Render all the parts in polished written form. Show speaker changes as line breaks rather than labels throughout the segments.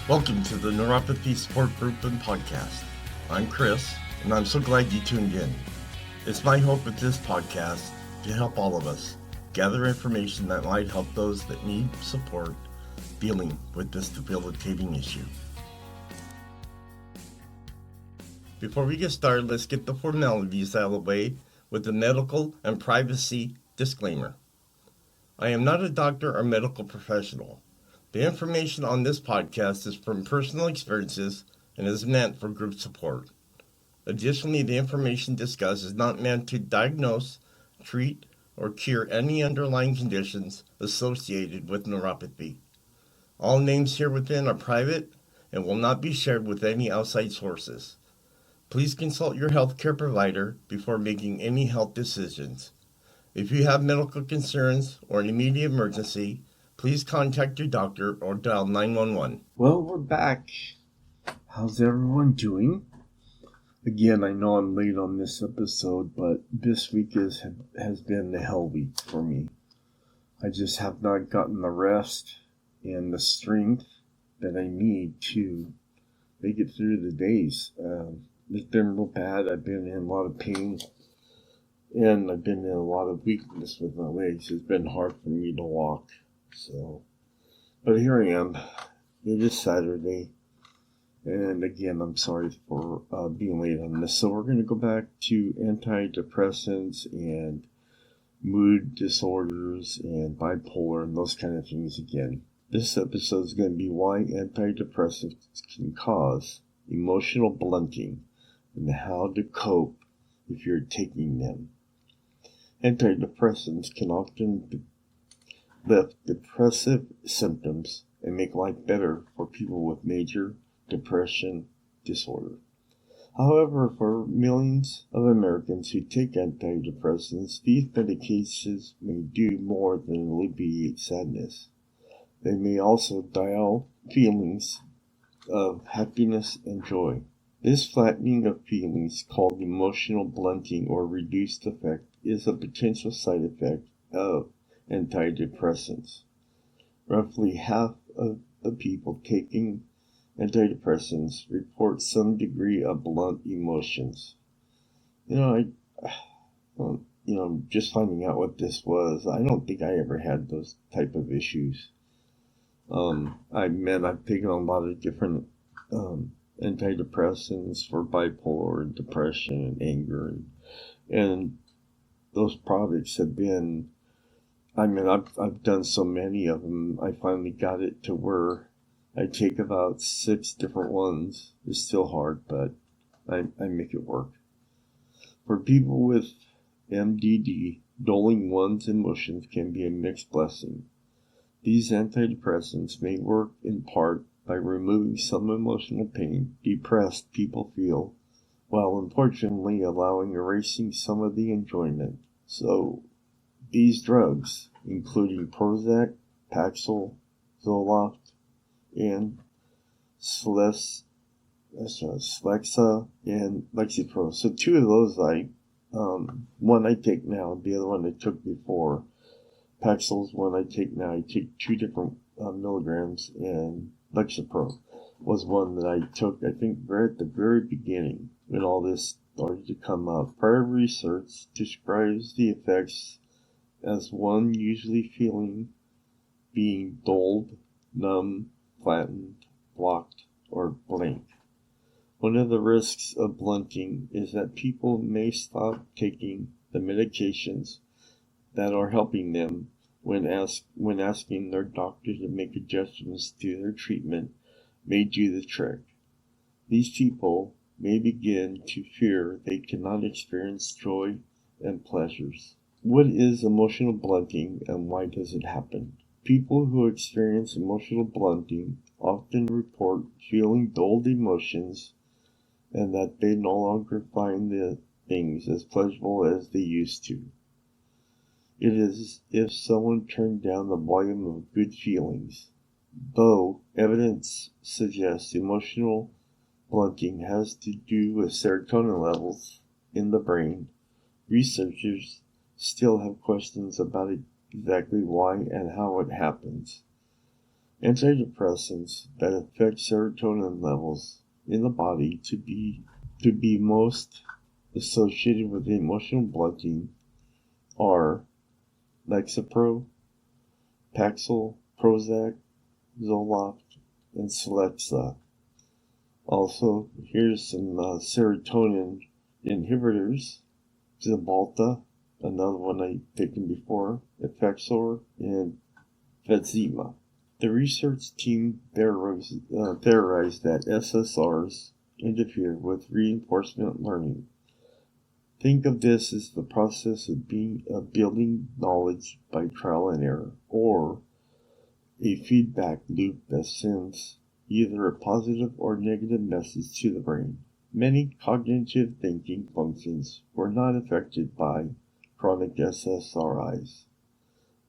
Welcome to the Neuropathy Support Group and Podcast. I'm Chris, and I'm so glad you tuned in. It's my hope with this podcast to help all of us gather information that might help those that need support dealing with this debilitating issue. Before we get started, let's get the formalities out of the way with the medical and privacy disclaimer. I am not a doctor or medical professional. The information on this podcast is from personal experiences and is meant for group support. Additionally, the information discussed is not meant to diagnose, treat, or cure any underlying conditions associated with neuropathy. All names here within are private and will not be shared with any outside sources. Please consult your healthcare provider before making any health decisions. If you have medical concerns or an immediate emergency, please contact your doctor or dial 911.
Well, we're back. How's everyone doing? Again, I know I'm late on this episode, but this week has been the hell week for me. I just have not gotten the rest and the strength that I need to make it through the days. It's been real bad. I've been in a lot of pain, and I've been in a lot of weakness with my legs. It's been hard for me to walk. But here I am. It is Saturday, and again, I'm sorry for being late on this. So we're going to go back to antidepressants and mood disorders and bipolar and those kind of things again. This episode is going to be why antidepressants can cause emotional blunting and how to cope if you're taking them. Antidepressants can often lift depressive symptoms and make life better for people with major depression disorder. However, for millions of Americans who take antidepressants, these medications may do more than alleviate sadness. They may also dull feelings of happiness and joy. This flattening of feelings, called emotional blunting or reduced effect, is a potential side effect of antidepressants. Roughly half of the people taking antidepressants report some degree of blunt emotions. Just finding out what this was, I don't think I ever had those type of issues. I've taken a lot of different antidepressants for bipolar and depression and anger, and those products have been, I've done so many of them. I finally got it to where I take about 6 different ones. It's still hard, but I make it work. For people with MDD, dulling one's emotions can be a mixed blessing. These antidepressants may work in part by removing some emotional pain depressed people feel, while unfortunately erasing some of the enjoyment. So, these drugs, including Prozac, Paxil, Zoloft, and Celexa and Lexapro. So 2 of those one I take now, the other one I took before. Paxil's one I take now. I take 2 different milligrams, and Lexapro was one that I took, I think, right at the very beginning when all this started to come up. Prior research describes the effects as one usually feeling being dulled, numb, flattened, blocked, or blank. One of the risks of blunting is that people may stop taking the medications that are helping them when asking their doctor to make adjustments to their treatment may do the trick. These people may begin to fear they cannot experience joy and pleasures. What is emotional blunting and why does it happen? People who experience emotional blunting often report feeling dulled emotions and that they no longer find the things as pleasurable as they used to. It is if someone turned down the volume of good feelings. Though evidence suggests emotional blunting has to do with serotonin levels in the brain, researchers still have questions about exactly why and how it happens. Antidepressants that affect serotonin levels in the body to be most associated with emotional blunting are Lexapro, Paxil, Prozac, Zoloft, and Celexa. Also, here's some serotonin inhibitors: Cymbalta, another one I've taken before, Effexor, and Vetsima. The research team theorized that SSRs interfere with reinforcement learning. Think of this as the process of building knowledge by trial and error, or a feedback loop that sends either a positive or negative message to the brain. Many cognitive thinking functions were not affected by chronic SSRIs,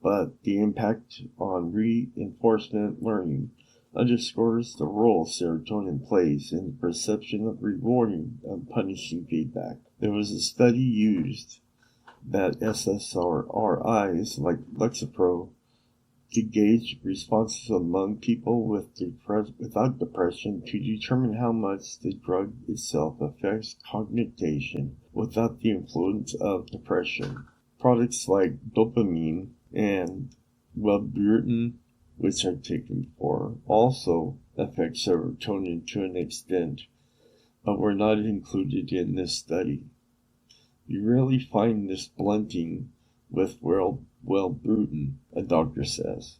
but the impact on reinforcement learning underscores the role serotonin plays in the perception of rewarding and punishing feedback. There was a study used that SSRIs like Lexapro to gauge responses among people without depression to determine how much the drug itself affects cognition without the influence of depression. Products like dopamine and Wellbutrin, which I've taken before, also affect serotonin to an extent, but were not included in this study. You rarely find this blunting with Wellbutrin, a doctor says.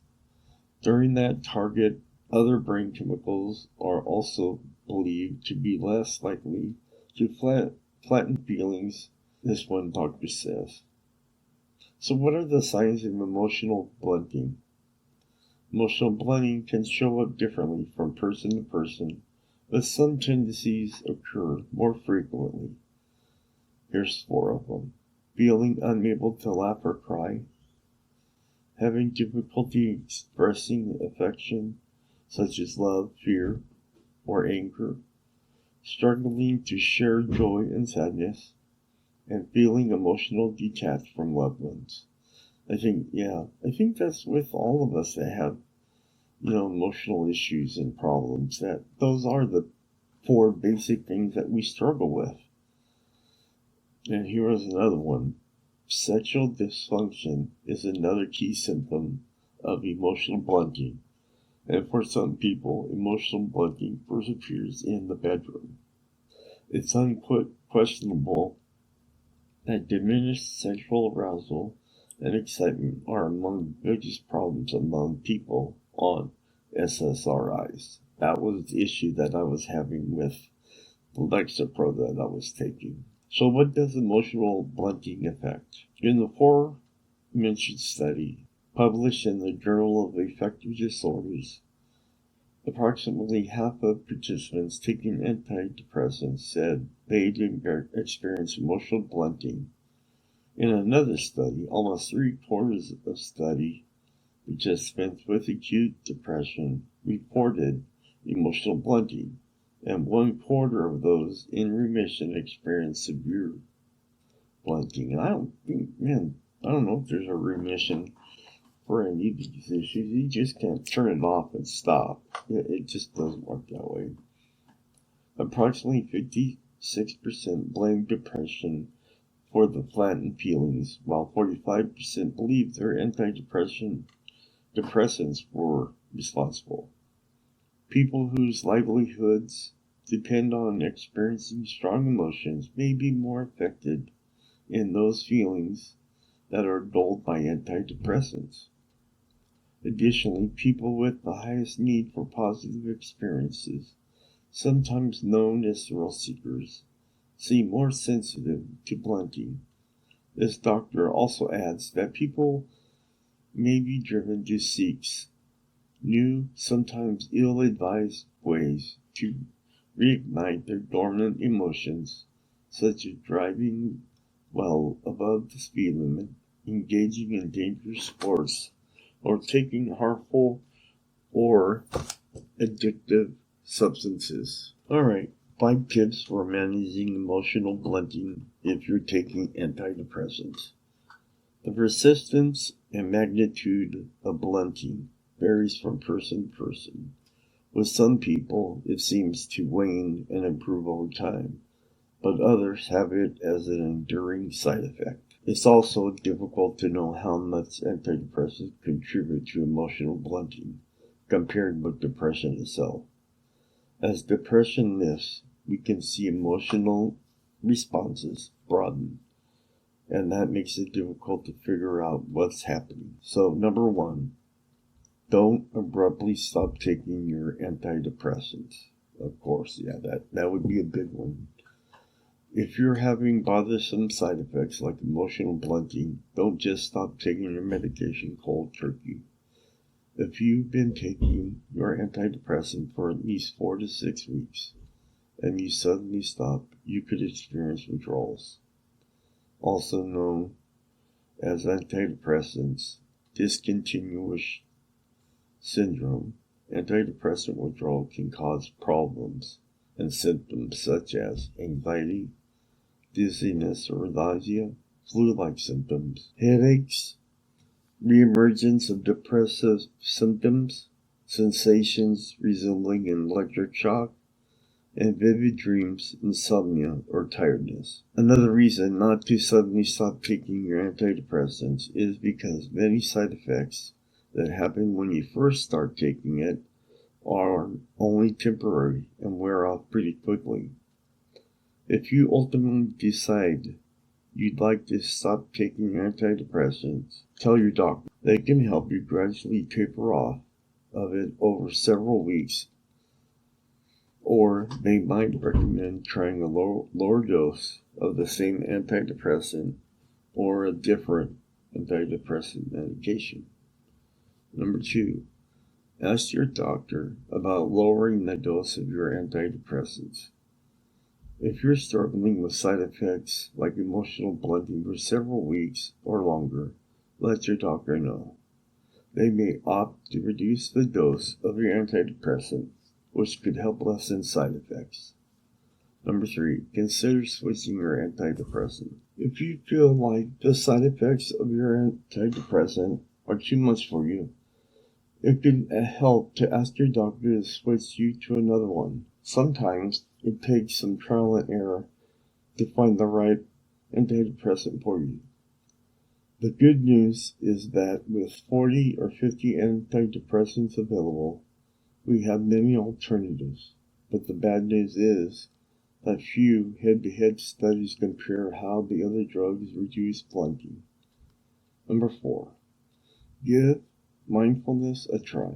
During that target, other brain chemicals are also believed to be less likely to flatten feelings, this one doctor says. So what are the signs of emotional blunting? Emotional blunting can show up differently from person to person, but some tendencies occur more frequently. Here's 4 of them. Feeling unable to laugh or cry, having difficulty expressing affection such as love, fear, or anger, struggling to share joy and sadness, and feeling emotional detached from loved ones. I think that's with all of us that have, emotional issues and problems, that those are the 4 basic things that we struggle with. And here is another one. Sexual dysfunction is another key symptom of emotional blunting. And for some people, emotional blunting first appears in the bedroom. It's unquestionable that diminished sexual arousal and excitement are among the biggest problems among people on SSRIs. That was the issue that I was having with the Lexapro that I was taking. So what does emotional blunting affect? In the aforementioned study, published in the Journal of Affective Disorders, approximately half of participants taking antidepressants said they'd experienced emotional blunting. In another study, almost 3/4 of study participants with acute depression reported emotional blunting, and 1/4 of those in remission experienced severe blunting. And I don't know if there's a remission for any of these issues. You just can't turn it off and stop. It just doesn't work that way. Approximately 56% blame depression for the flattened feelings, while 45% believe their antidepressants were responsible. People whose livelihoods depend on experiencing strong emotions may be more affected in those feelings that are dulled by antidepressants. Additionally, people with the highest need for positive experiences, sometimes known as thrill seekers, seem more sensitive to blunting. This doctor also adds that people may be driven to seek new, sometimes ill-advised ways to reignite their dormant emotions, such as driving well above the speed limit, engaging in dangerous sports, or taking harmful or addictive substances. Alright, 5 tips for managing emotional blunting if you're taking antidepressants. The persistence and magnitude of blunting. varies from person to person. With some people, it seems to wane and improve over time, but others have it as an enduring side effect. It's also difficult to know how much antidepressants contribute to emotional blunting compared with depression itself. As depression lifts, we can see emotional responses broaden, and that makes it difficult to figure out what's happening. So, number one, don't abruptly stop taking your antidepressants. Of course, yeah, that would be a big one. If you're having bothersome side effects like emotional blunting, don't just stop taking your medication cold turkey. If you've been taking your antidepressant for at least 4 to 6 weeks and you suddenly stop, you could experience withdrawals, also known as antidepressants discontinuation syndrome. Antidepressant withdrawal can cause problems and symptoms such as anxiety, dizziness or nausea, flu-like symptoms, headaches, reemergence of depressive symptoms, sensations resembling an electric shock, and vivid dreams, insomnia, or tiredness. Another reason not to suddenly stop taking your antidepressants is because many side effects that happen when you first start taking it are only temporary and wear off pretty quickly. If you ultimately decide you'd like to stop taking antidepressants, tell your doctor. They can help you gradually taper off of it over several weeks, or they might recommend trying a lower dose of the same antidepressant or a different antidepressant medication. Number two, ask your doctor about lowering the dose of your antidepressants. If you're struggling with side effects like emotional blunting for several weeks or longer, let your doctor know. They may opt to reduce the dose of your antidepressant, which could help lessen side effects. Number three, consider switching your antidepressant. If you feel like the side effects of your antidepressant are too much for you, it can help to ask your doctor to switch you to another one. Sometimes it takes some trial and error to find the right antidepressant for you. The good news is that with 40 or 50 antidepressants available, we have many alternatives. But the bad news is that few head-to-head studies compare how the other drugs reduce blunting. Number four, give mindfulness a try.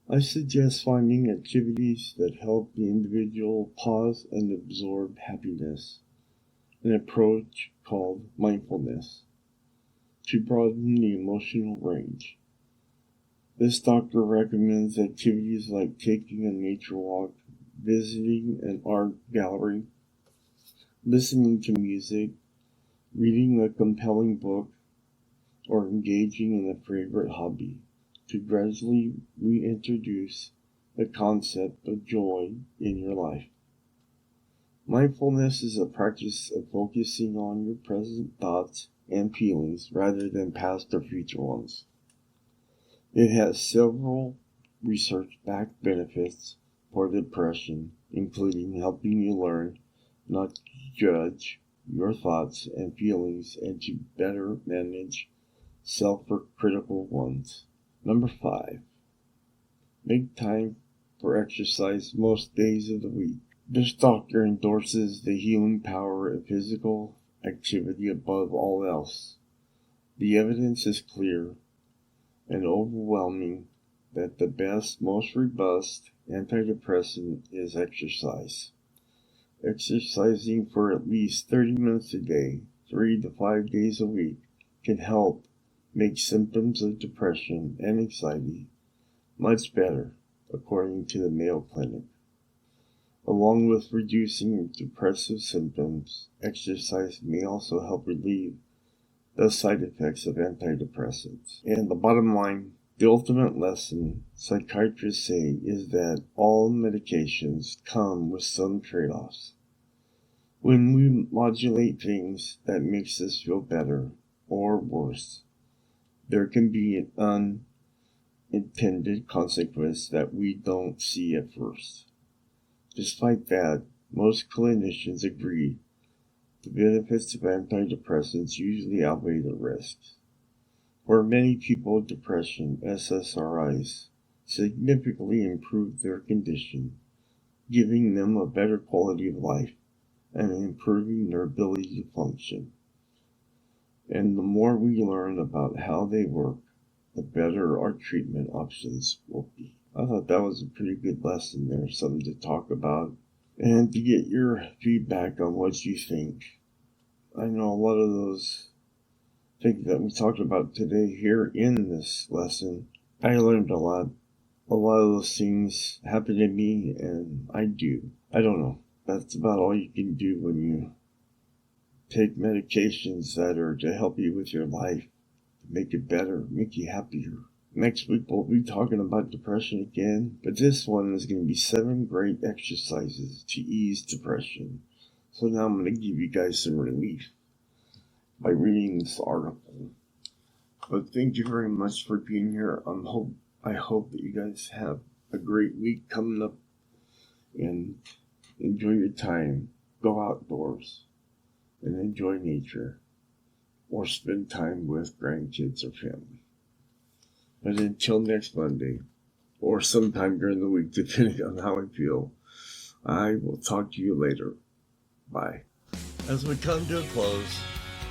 I suggest finding activities that help the individual pause and absorb happiness, an approach called mindfulness, to broaden the emotional range. This doctor recommends activities like taking a nature walk, visiting an art gallery, listening to music, reading a compelling book, or engaging in a favorite hobby to gradually reintroduce the concept of joy in your life. Mindfulness is a practice of focusing on your present thoughts and feelings rather than past or future ones. It has several research-backed benefits for depression, including helping you learn not to judge your thoughts and feelings and to better manage self-critical ones. Number five, make time for exercise most days of the week. This doctor endorses the healing power of physical activity above all else. The evidence is clear and overwhelming that the best, most robust antidepressant is exercise. Exercising for at least 30 minutes a day, 3 to 5 days a week, can help make symptoms of depression and anxiety much better, according to the Mayo Clinic. Along with reducing depressive symptoms, exercise may also help relieve the side effects of antidepressants. And the bottom line, the ultimate lesson psychiatrists say is that all medications come with some trade-offs. When we modulate things that makes us feel better or worse, there can be an unintended consequence that we don't see at first. Despite that, most clinicians agree the benefits of antidepressants usually outweigh the risks. For many people, depression, SSRIs, significantly improve their condition, giving them a better quality of life and improving their ability to function. And the more we learn about how they work, the better our treatment options will be. I thought that was a pretty good lesson there, something to talk about, and to get your feedback on what you think. I know a lot of those things that we talked about today here in this lesson, I learned a lot. A lot of those things happen to me, and I don't know. That's about all you can do when you take medications that are to help you with your life, to make it better, make you happier. Next week we'll be talking about depression again, but this one is going to be 7 great exercises to ease depression. So now I'm going to give you guys some relief by reading this article. But thank you very much for being here. I hope that you guys have a great week coming up and enjoy your time. Go outdoors and enjoy nature, or spend time with grandkids or family. But until next Monday, or sometime during the week, depending on how I feel, I will talk to you later. Bye.
As we come to a close,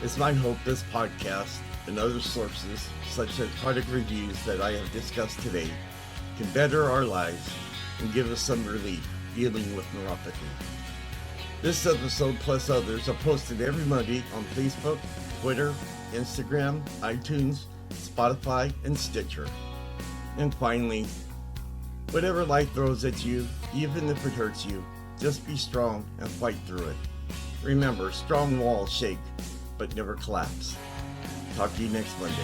it's my hope this podcast and other sources, such as product reviews that I have discussed today, can better our lives and give us some relief dealing with neuropathy. This episode plus others are posted every Monday on Facebook, Twitter, Instagram, iTunes, Spotify, and Stitcher. And finally, whatever life throws at you, even if it hurts you, just be strong and fight through it. Remember, strong walls shake, but never collapse. Talk to you next Monday.